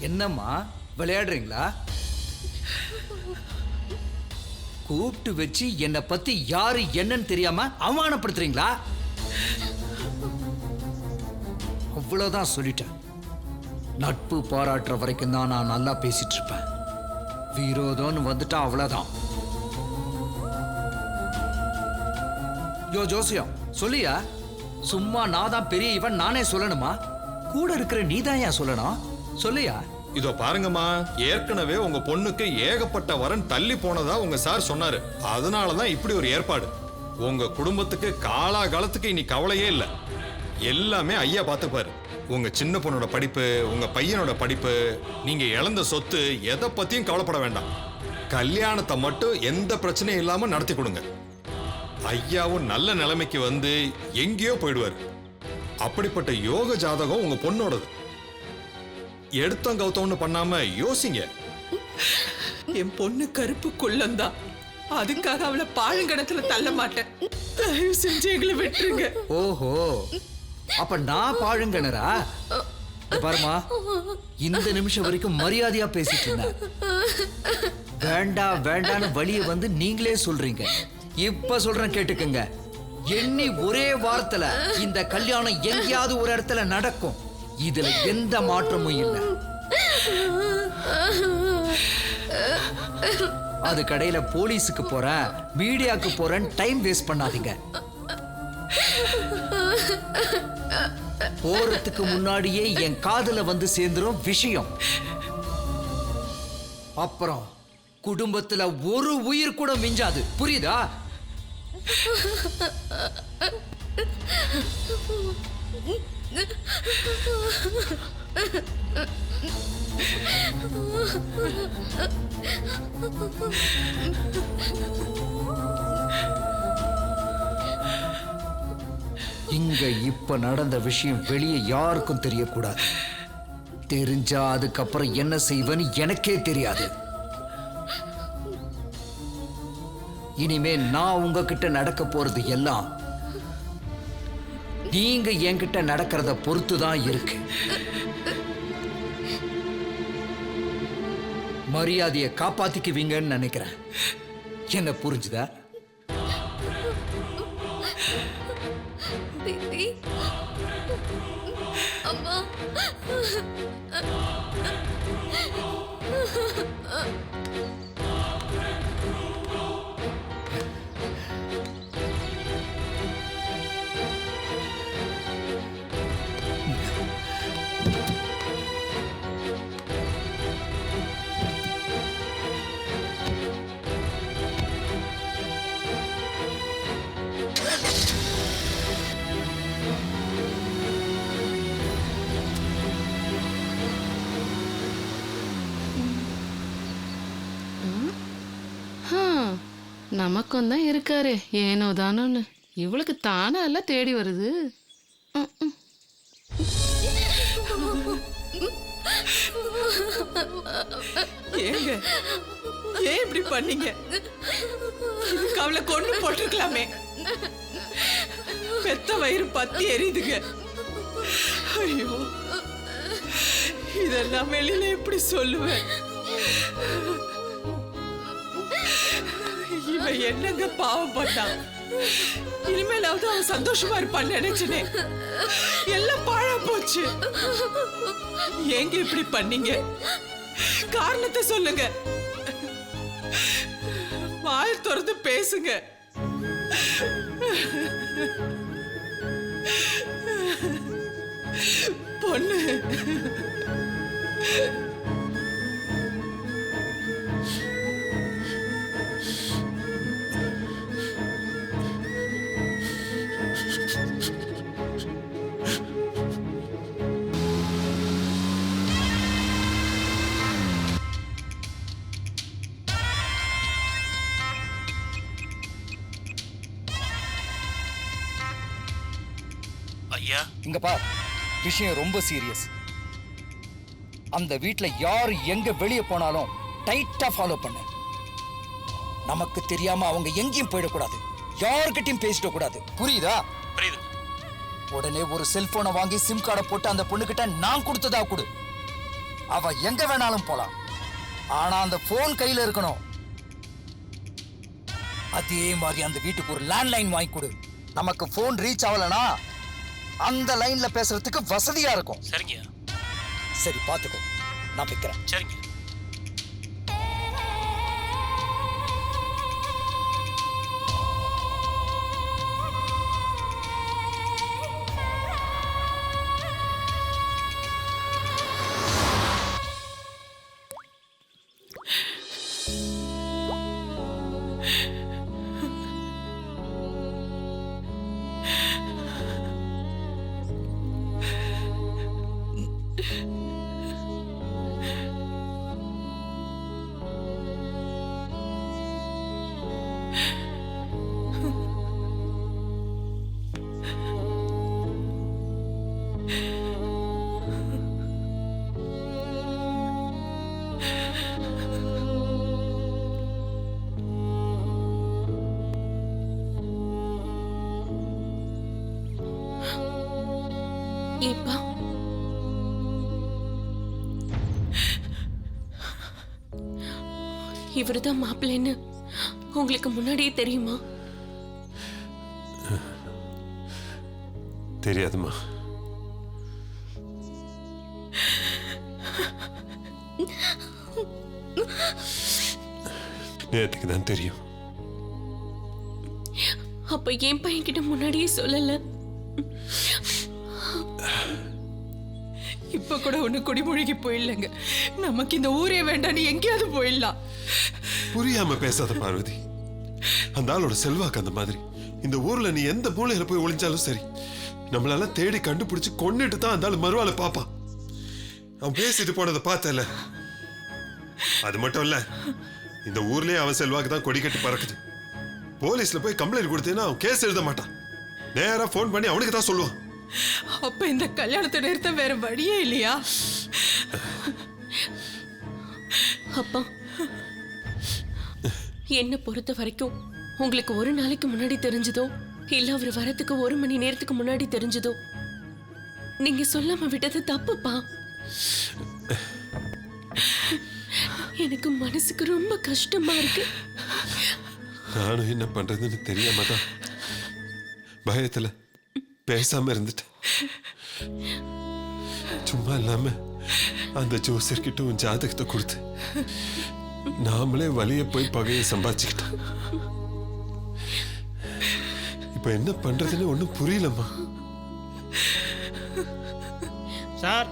என்னம்மா விளையாடுறீங்களா? கூப்பிட்டு வச்சு என்னை பத்தி யாரு என்னன்னு தெரியாம அவமானப்படுத்துறீங்களா? அவ்வளவுதான் சொல்லிட்டேன். நட்பு பாராட்டுற வரைக்கும் தான் நான் நல்லா பேசிட்டு இருப்பேன். விரோதம்னு வந்துட்டா அவ்வளவுதான். யோ ஜோசியம் சொல்லியா? சும்மா நான் தான் பெரிய இவன் நானே சொல்லணுமா? கூட இருக்கிற நீ தான் ஏன் சொல்லணும்? சொல்லியா? இதோ பாருங்கம்மா, ஏற்கனவே உங்க பொண்ணுக்கு ஏகப்பட்ட வரன் தள்ளி போனதா உங்க சார் சொன்னாரு. அதனாலதான் இப்படி ஒரு ஏற்பாடு. உங்க குடும்பத்துக்கு காலாகாலத்துக்கு இனி கவலையே இல்லை. எல்லாமே ஐயா பார்த்துப்பாரு. உங்க சின்ன பொண்ணோட படிப்பு, உங்க பையனோட படிப்பு, நீங்க இழந்த சொத்து, எதை பத்தியும் கவலைப்பட வேண்டாம். கல்யாணத்தை மட்டும் எந்த பிரச்சனையும் இல்லாம நடத்தி கொடுங்க. ஐயாவும் நல்ல நிலைமைக்கு வந்து எங்கேயோ போயிடுவாரு. அப்படிப்பட்ட யோக ஜாதகம் உங்க பொண்ணோடது. எடுத்தம் கௌத்தம்னு பண்ணாம யோசிங்க. என் பொண்ணு கருப்பு குள்ளந்தான். அதுக்காக அவளை பாழுங்கணத்துல தள்ள மாட்டேன். தயவு செஞ்சு எங்களை விட்டுருங்க. ஓஹோ, அப்ப நான் பாழுங்கணரா? பாருமா, இந்த நிமிஷம் வரைக்கும் மரியாதையா பேசிட்டு இருந்தேன். வேண்டாம் வேண்டான்னு வழிய வந்து நீங்களே சொல்றீங்க. இப்ப சொல்றேன் கேட்டுக்குங்க. எண்ணி ஒரே வாரத்துல இந்த கல்யாணம் எங்கேயாவது ஒரு இடத்துல நடக்கும். இதுல எந்த மாற்றமும் இல்லை. அது கடையில போலீஸுக்கு போறேன், மீடியாக்கு போறேன் டைம் வேஸ்ட் பண்ணாதீங்க. போறதுக்கு முன்னாடியே என் காதுல வந்து சேர்ந்துரும் விஷயம். அப்புறம் குடும்பத்துல ஒரு உயிர் கூட மிஞ்சாது. புரியுதா? இங்க இப்ப நடந்த விஷயம் வெளியே யாருக்கும் தெரியக்கூடாது. தெரிஞ்சா அதுக்கப்புறம் என்ன செய்வேன்னு எனக்கே தெரியாது. இனிமே நான் உங்ககிட்ட நடக்க போறது எல்லாம் நீங்க என்கிட்ட நடக்கிறத பொறுத்து தான் இருக்கு. மரியாதையை காப்பாத்திக்குவீங்கன்னு நினைக்கிறேன். என்ன புரிஞ்சுதா? அம்மா, நமக்கும் தான் இருக்காரு ஏனோ தானோன்னு. இவளுக்கு தானா எல்லாம் தேடி வருது. ஏங்க ஏன் இப்படி பண்ணீங்க? இதுக்கு அவளை கொண்டு போட்டிருக்கலாமே. பெத்த வயிறு பத்தி எரியுதுங்க. ஐயோ, இதெல்லாம் வெளியில எப்படி சொல்லுவேன்? இவன் என்னங்க பாவம் பண்ணான். இனிமேலாவது அவன் சந்தோஷமா இருப்பான்னு நினைச்சனே. எல்லாம் பாழா போச்சு. ஏங்க இப்படி பண்ணீங்க? காரணத்தை சொல்லுங்க. வாய் திறந்து பேசுங்க. பொண்ணு ஐயா, இங்க பார், விஷயம் ரொம்ப சீரியஸ். அந்த வீட்ல யாரு எங்க வெளியே போனாலும் டைட்டா ஃபாலோ பண்ணு. நமக்கு தெரியாம அவங்க எங்கேயும் போயிடக்கூடாது. யாருக்கிட்டையும் பேசிட கூடாது. புரியுதா? புரியுது. உடனே ஒரு செல்போனை வாங்கி சிம் கார்டை போட்டு அந்த பொண்ணுகிட்ட நான் கொடுத்ததா கொடு. அவ எங்க வேணாலும் போலாம். ஆனா அந்த போன் கையில இருக்கணும். அதே மாதிரி அந்த வீட்டுக்கு ஒரு லேண்ட்லைன் வாங்கி கொடு. நமக்கு போன் ரீச் ஆகலனா அந்த லைன்ல பேசுறதுக்கு வசதியா இருக்கும். சரிங்க. சரி பாத்துக்கோ, நான் வைக்கிறேன். சரிங்க. ஏப்பா, இவருதான் மாப்பிள்ளைன்னு உங்களுக்கு முன்னாடியே தெரியுமா? தெரியாதுமா. நேற்றுக்கு தான் தெரியும். அப்ப என் பையன் கிட்ட முன்னாடியே சொல்லல. இப்ப கூட ஒண்ணு குடிமொழிக்கு போயிடலங்க. நமக்கு இந்த ஊரே வேண்டாம், நீ எங்கேயாவது போயிடலாம். புரியாம பேசாத பார்வதி. அந்த ஆளோட செல்வாக்கு அந்த மாதிரி. இந்த ஊர்ல நீ எந்த மூலையில போய் ஒளிஞ்சாலும் சரி, நம்மளால தேடி கண்டுபிடிச்சு கொன்னுட்டு தான் அந்த ஆளு மறுவாளை பாப்பா. அவன் பேசிட்டு போனதை பார்த்தல. அது மட்டும் இல்ல, இந்த ஊர்லயே அவன் செல்வாக்கு தான் கொடி கட்டி பறக்குது. போலீஸ்ல போய் கம்ப்ளைண்ட் கொடுத்தேன்னா அவன் கேஸ் எழுத மாட்டான். நேரா போன் பண்ணி அவனுக்கு தான் சொல்லுவான். அப்ப இந்த கல்யாணத்தை நிறுத்த வேற வழியே இல்லையா? அப்பா, என்ன பொறுத்த வரைக்கும் உங்களுக்கு ஒரு நாளைக்கு முன்னாடி தெரிஞ்சதோ இல்ல அவர் வரத்துக்கு 1 மணி நேரத்துக்கு முன்னாடி தெரிஞ்சதோ, நீங்க சொல்லாம விட்டது தப்புப்பா. எனக்கு மனசுக்கு ரொம்ப கஷ்டமா இருக்கு. நானும் என்ன பண்றதுன்னு தெரியாம தான் பயத்துல பேசாம இருந்துட்டேன். சும்மா இல்லாம அந்த ஜோசியர்கிட்ட உன் ஜாதகத்தை கொடுத்து நாமளே வழிய போய் பகையை சம்பாதிச்சுக்கிட்டோம். இப்ப என்ன பண்றதுன்னு ஒண்ணும் புரியலம்மா. சார்,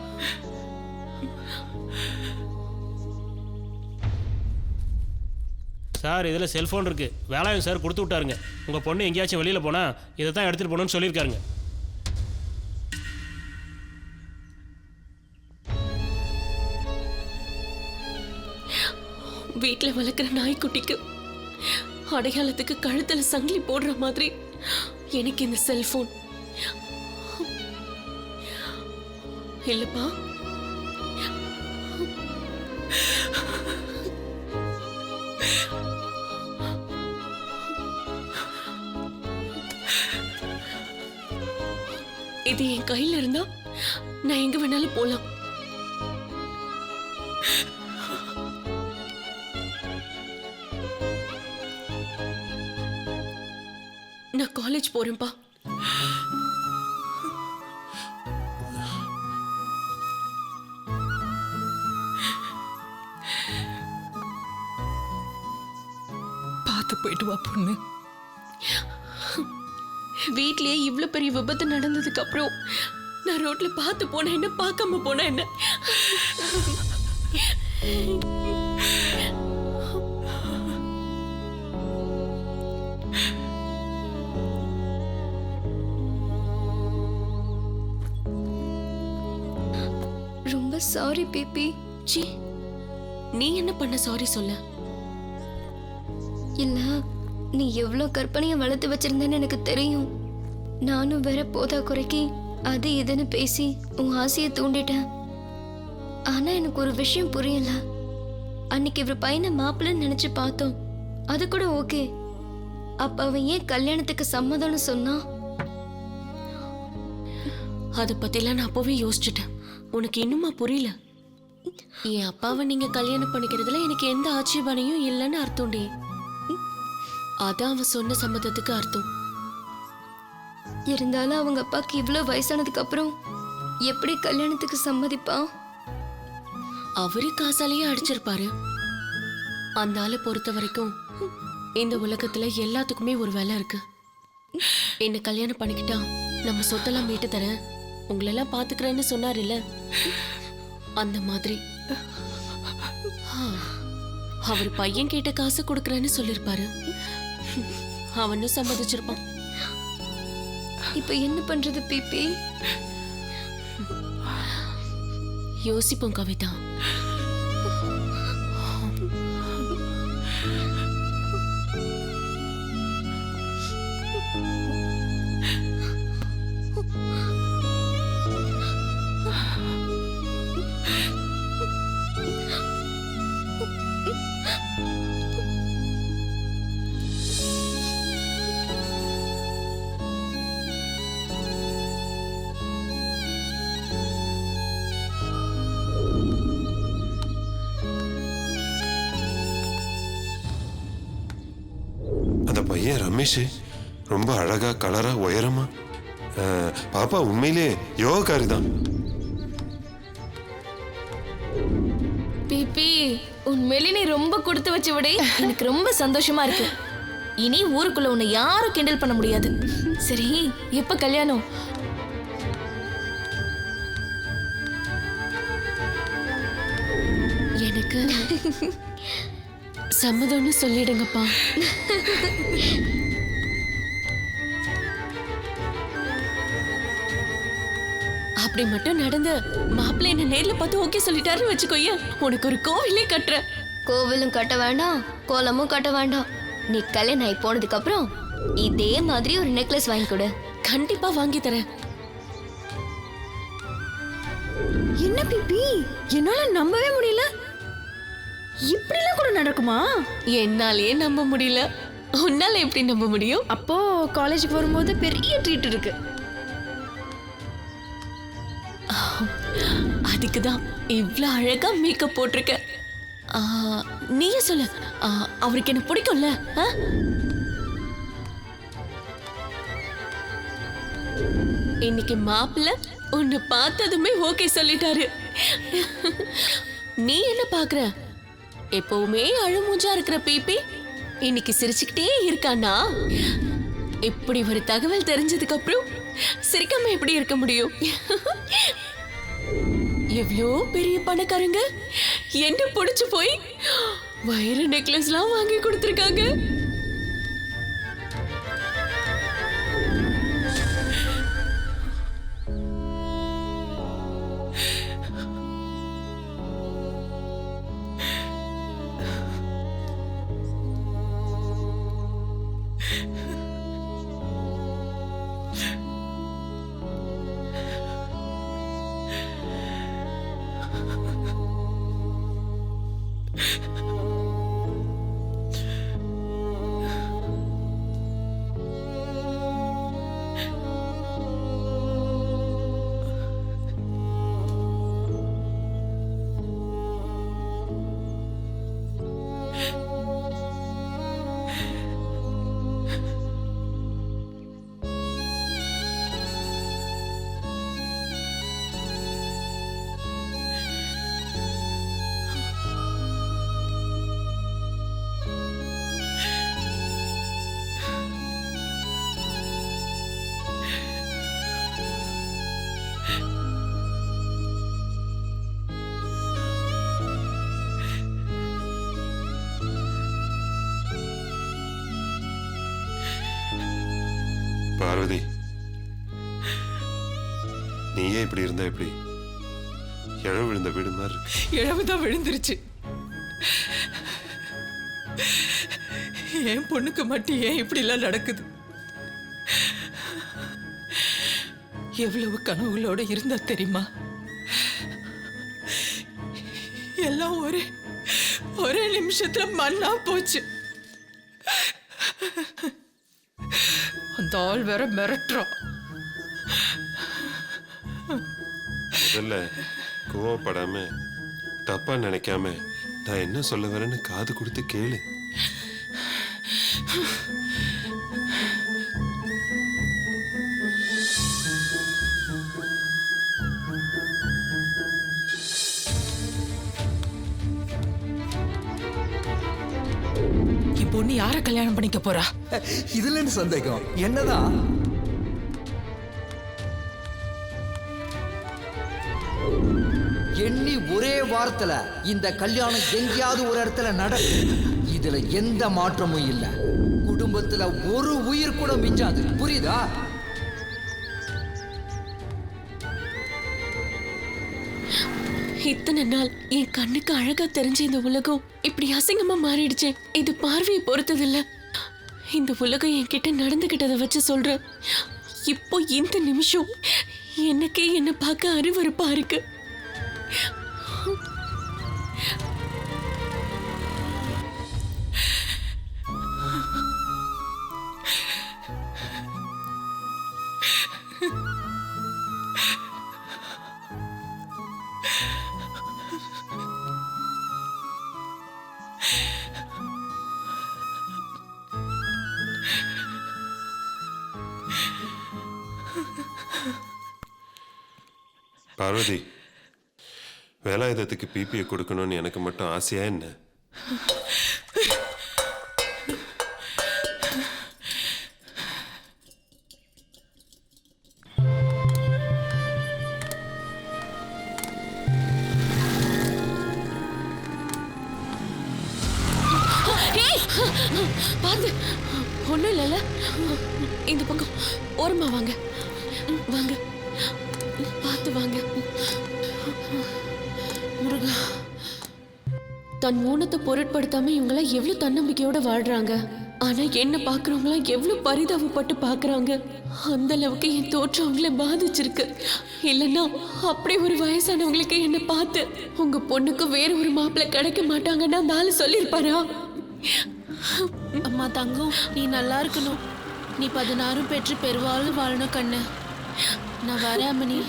சார் இதில் செல்ஃபோன் இருக்கு. வேலாயுதம் சார் கொடுத்து விட்டாருங்க. உங்கள் பொண்ணு எங்கேயாச்சும் வெளியில் போனால் இதை தான் எடுத்துகிட்டு போகணும்னு சொல்லியிருக்காருங்க. வீட்டில் வளர்க்குற நாய்க்குட்டிக்கு அடையாளத்துக்கு கழுத்துல சங்கிலி போடுற மாதிரி எனக்கு இந்த செல்போன். இல்லப்பா, இது என் கையில இருந்தா நான் எங்க வேணாலும் போலாம். நான் காலேஜ் போறேன்ப்பா. பார்த்து போயிட்டு வா பொண்ணு. வீட்லயே இவ்ளோ பெரிய விபத்து நடந்ததுக்கு அப்புறம் நான் ரோட்ல பார்த்து போன என்ன, பார்க்காம போன என்ன? ரொம்ப சாரி பேபி. சி, நீ என்ன பண்ண சாரி சொல்ல? இல்ல, நீ எவ்வளோ கற்பனையை வளர்த்து வச்சிருந்தேன்னு எனக்கு தெரியும். நானும் வேற போதா குறைக்கி அது இதுன்னு பேசி உன் ஆசையை தூண்டிட்டேன். ஆனா எனக்கு ஒரு விஷயம் புரியல. அன்னைக்கு இவர் பையனை மாப்பிள்ளைன்னு நினைச்சு பார்த்தோம், அது கூட ஓகே. அப்ப அவன் ஏன் கல்யாணத்துக்கு சம்மதம்னு சொன்னா? அதை பத்திலாம் நான் அப்பவே யோசிச்சுட்டேன். உனக்கு இன்னுமா புரியல? என் அப்பாவை நீங்க கல்யாணம் பண்ணிக்கிறதுல எனக்கு எந்த ஆட்சேபனையும் இல்லைன்னு அர்த்தம்டி. அதான் அவன் சொன்ன சம்மதத்துக்கு அர்த்தம். இருந்தாலும் அவங்க அப்பாக்கு இவ்வளோ வயசானதுக்கு அப்புறம் எப்படி கல்யாணத்துக்கு சம்மதிப்பான்? அவரு காசாலேயே அடிச்சிருப்பாரு. அந்த ஆளை பொறுத்த வரைக்கும் இந்த உலகத்துல எல்லாத்துக்குமே ஒரு வேலை இருக்கு. என்ன கல்யாணம் பண்ணிக்கிட்டா நம்ம சொத்தெல்லாம் மீட்டு தரேன், உங்களெல்லாம் பாத்துக்கிறேன்னு சொன்னாருல்ல, அந்த மாதிரி அவர் பையன் கேட்ட காசு கொடுக்கறேன்னு சொல்லிருப்பாரு. அவனும் சம்மதிச்சிருப்பான். இப்ப என்ன பண்றது பிபி? யோசிப்போம் கவிதா. அந்த பையன் ரமேஷ் ரொம்ப அழகா கலரா உயரமா. பாப்பா உண்மையிலே யோகக்காரி தான். பிபி, உண்மையிலே நீ ரொம்ப கொடுத்து வச்சு விட எனக்கு ரொம்ப சந்தோஷமா இருக்கு. இனி ஊருக்குள்ள உன்னை யாரும் கிண்டல் பண்ண முடியாது. சரி, எப்ப கல்யாணம்? எனக்கு சம்மதம்னு சொல்லிடுங்கப்பா. அப்படி மட்டும் நடந்து மாப்பிள்ளை என்ன நேர்ல பார்த்து ஓகே சொல்லிட்டாருன்னு வச்சுக்கோய, உனக்கு ஒரு கோவிலே கட்டுற. கோவிலும் கட்ட வேண்டாம், கோலமும் கட்ட வேண்டாம். நீ கல்யாணம் ஆகி போனதுக்கு அப்புறம் இதே மாதிரி ஒரு நெக்லஸ் வாங்கி கொடு. கண்டிப்பா வாங்கி தரேன். என்ன பிபி, என்னால நம்பவே முடியல. இப்படிலாம் கூட நடக்குமா? என்னாலே நம்ப முடியல, உன்னால எப்படி நம்ப முடியும்? அப்போ காலேஜுக்கு வரும்போது பெரிய ட்ரீட் இருக்கு. அதுக்குதான் இவ்ளோ அழகா மேக்கப் போட்டிருக்க. நீயே சொல்லு, அவருக்கு என்ன பிடிக்கும்ல? இன்னைக்கு மாப்பிள்ளை உன்னை பார்த்ததுமே ஓகே சொல்லிட்டாரு. நீ என்ன பாக்குற? எப்பவுமே அழுமூஞ்சா இருக்கிற பிபி இன்னைக்கு சிரிச்சுக்கிட்டே இருக்கானா? இப்படி ஒரு தகவல் தெரிஞ்சதுக்கு அப்புறம் சிரிக்காம எப்படி இருக்க முடியும்? எவ்வளோ பெரிய பணக்காரங்க என்ன பிடிச்சு போய் வைர நெக்லஸ்லாம் வாங்கி கொடுத்துருக்காங்க. பார்வதி, நீயே இப்படி இருந்தா எப்படி? இழவு விழுந்த வீடு மாதிரி இருக்கு. இழவுதான் விழுந்துருச்சு. என் பொண்ணுக்கு மட்டும் ஏன் இப்படி எல்லாம் நடக்குது? எவ்வளவு கனவுகளோட இருந்தா தெரியுமா? எல்லாம் ஒரே நிமிஷத்துல மண்ணா போச்சு. அந்த ஆள் வேற மிரட்டுறான். முதல்ல கோவப்படாம தப்பா நினைக்காம நான் என்ன சொல்ல வரேன்னு காது கொடுத்து கேளு. பொண்ணு யார கல்யாணம் பண்ணிக்க போறா? இதுல என்ன சந்தேகம்? என்னதான் எண்ணி ஒரே வாரத்துல இந்த கல்யாணம் எங்கேயாவது ஒரு இடத்துல நடக்கும். இதுல எந்த மாற்றமும் இல்ல. குடும்பத்துல ஒரு உயிர் கூட மிஞ்சாது. புரியுதா? இத்தனை நாள் என் கண்ணுக்கு அழகா தெரிஞ்ச இந்த உலகம் இப்படி அசிங்கமா மாறிடுச்சு. இது பார்வையை பொறுத்தது இல்ல. இந்த உலகம் என்கிட்ட நடந்துகிட்டதை வச்சு சொல்ற. இப்போ இந்த நிமிஷம் எனக்கே என்ன பார்க்க அருவருப்பா இருக்கு. பார்வதி, வேலாயுதத்துக்கு பிபியை கொடுக்கணும்னு எனக்கு மட்டும் ஆசையா என்ன? பாத்து ஒண்ணும் இல்லைல்ல. இந்த பக்கம் ஓரமா வாங்க வாங்க, பார்த்து வாங்க. முருகா, தன் ஊனத்தை பொருட்படுத்தாம இவங்களாம் எவ்வளவு தன்னம்பிக்கையோட வாழ்றாங்க. ஆனா என்ன பாக்குறவங்களா எவ்வளவு பரிதாபப்பட்டு பாக்குறாங்க. அந்த அளவுக்கு என் தோற்றம் அவங்கள பாதிச்சிருக்கு. இல்லைன்னா அப்படி ஒரு வயசானவங்களுக்கு என்ன பார்த்து உங்க பொண்ணுக்கு வேற ஒரு மாப்பிள்ளை கிடைக்க மாட்டாங்கன்னா அந்த ஆளு சொல்லியிருப்பாரா? அம்மா தங்கம், நீ நல்லா இருக்கணும். நீ 16 பெற்று பெருவாழ்வு வாழணும் கண்ணு. நான் வரேன் அம்மனி.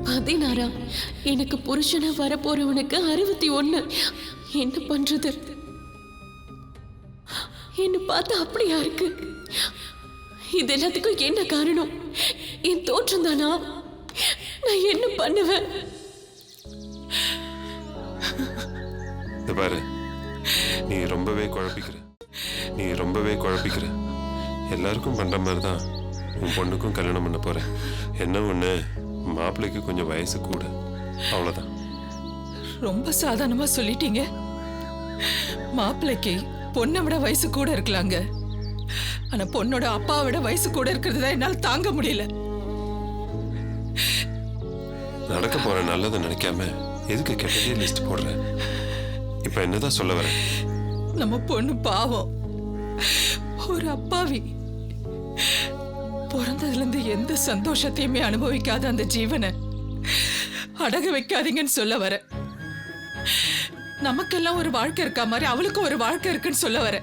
பதினாறா? எனக்கு புருஷனா வரப்போறவனுக்கு 61. என்ன பண்றது? என்ன பார்த்தா அப்படியா இருக்கு? இது எல்லாத்துக்கும் என்ன காரணம்? என் தோற்றம் தானா? நான் என்ன பண்ணுவேன்? பாரு, நீ ரொம்பவே குழப்பிக்கிற. எல்லாருக்கும் பண்ற மாதிரி தான் உன் பொண்ணுக்கும் கல்யாணம் பண்ண போறேன். என்ன ஒண்ணு, மாப்பிள்ளைக்கு கொஞ்சம் வயசு கூட, அவ்வளவுதான். ரொம்ப சாதாரணமா சொல்லிட்டீங்க. மாப்பிள்ளைக்கு பொண்ணை விட வயசு கூட இருக்கலாங்க. ஆனா பொண்ணோட அப்பாவை விட வயசு கூட இருக்கிறது என்னால தாங்க முடியல. நடக்க போற நல்லதை நினைக்காம எதுக்கு கெட்டதே லிஸ்ட் போடுற? இப்ப என்னதான் சொல்ல வர? நம்ம பொண்ணு பாவம், ஒரு அப்பாவி. பிறந்ததுல இருந்து எந்த சந்தோஷத்தையுமே அனுபவிக்காத அந்த ஜீவனை அடகு வைக்காதீங்கன்னு சொல்ல வர. நமக்கெல்லாம் ஒரு வாழ்க்கை இருக்கா மாதிரி அவளுக்கும் ஒரு வாழ்க்கை இருக்குன்னு சொல்ல வர.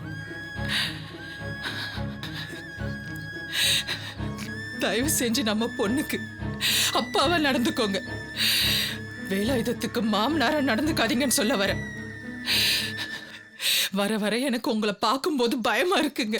தயவு செஞ்சு நம்ம பொண்ணுக்கு அப்பாவா நடந்துக்கோங்க. வேலாயுதத்துக்கு மாமனாரா நடந்துக்காதீங்கன்னு சொல்ல வர. வர வர எனக்கு உங்களை பார்க்கும்போது பயமா இருக்குங்க.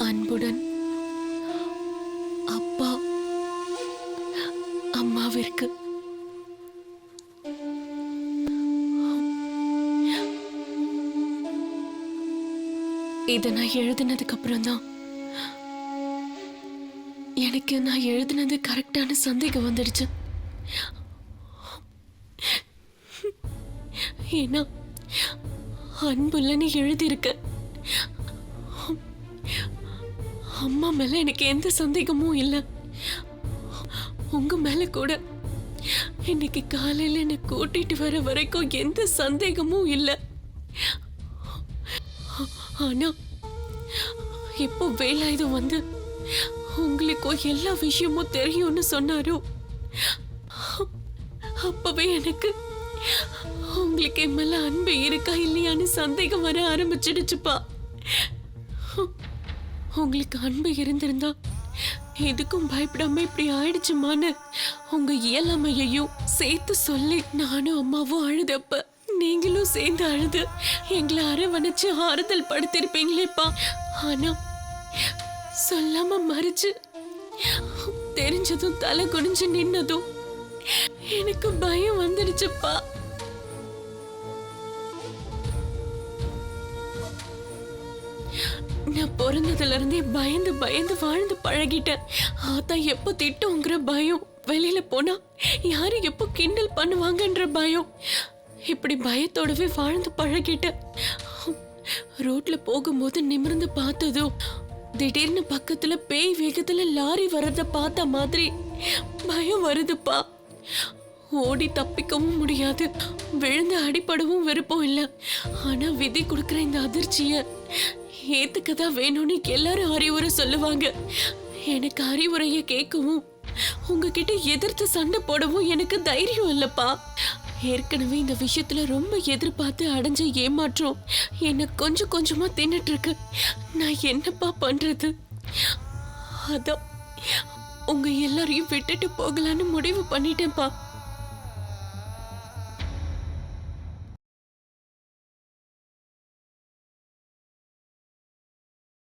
அன்புடன் அப்பா அம்மாவிற்கு. இதை நான் எழுதினதுக்கு அப்புறம் தான் எனக்கு நான் எழுதினது கரெக்டான சந்தேகம் வந்துடுச்சு. ஏன்னா அன்புலன்னு எழுதியிருக்க. அம்மா மேல எனக்கு எந்த சந்தேகமும் இல்லை. உங்க மேல கூட இன்னைக்கு காலையில என்னை கூட்டிட்டு வர வரைக்கும் எந்த சந்தேகமும் இல்லை. ஆனா இப்போ வேலாயுதம் வந்து உங்களுக்கும் எல்லா விஷயமும் தெரியும்னு சொன்னாரோ அப்பவே எனக்கு உங்களுக்கு என் மேல அன்பு இருக்கா இல்லையான்னு சந்தேகம் வர ஆரம்பிச்சிடுச்சுப்பா. உங்களுக்கு அன்பு இருந்திருந்தா எதுக்கும் பயப்படாம இப்படி ஆயிடுச்சுமான்னு உங்க இயலாமையையும் சேர்த்து சொல்லி நானும் அம்மாவும் அழுதப்ப நீங்களும் சேர்ந்து அழுது எங்களை அரவணைச்சு ஆறுதல் படுத்திருப்பீங்களேப்பா. ஆனா சொல்லாம மறைச்சு தெரிஞ்சதும் தலை குனிஞ்சு நின்னதும் எனக்கு பயம் வந்துடுச்சுப்பா. நான் பிறந்ததுல இருந்தே பயந்து பயந்து வாழ்ந்து பழகிட்டேன். ஆத்தா எப்போ திட்டோங்கிற பயம், வெளியில போனா யாரு எப்போ கிண்டல் பண்ணுவாங்கன்ற பயம், இப்படி பயத்தோடவே வாழ்ந்து பழகிட்டேன். ரோட்ல போகும்போது நிமிர்ந்து பார்த்ததும் திடீர்னு பக்கத்துல பேய் வேகத்துல லாரி வர்றத பார்த்த மாதிரி பயம் வருதுப்பா. ஓடி தப்பிக்கவும் முடியாது, விழுந்து அடிபடவும் விருப்பம் இல்லை. ஆனா விதி கொடுக்குற இந்த அதிர்ச்சிய ஏத்துக்கதான் வேணும்னு எல்லாரும் அறிவுரை சொல்லுவாங்க. எனக்கு அறிவுரைய கேட்கவும் உங்ககிட்ட எதிர்த்து சண்டை போடவும் எனக்கு தைரியம் இல்லப்பா. ஏற்கனவே இந்த விஷயத்துல ரொம்ப எதிர்பார்த்து அடைஞ்ச ஏமாற்றம் என்ன கொஞ்சம் கொஞ்சமா தின்னுட்டு இருக்கு. நான் என்னப்பா பண்றது? அதான் உங்க எல்லாரையும் விட்டுட்டு போகலான்னு முடிவு பண்ணிட்டேன்ப்பா.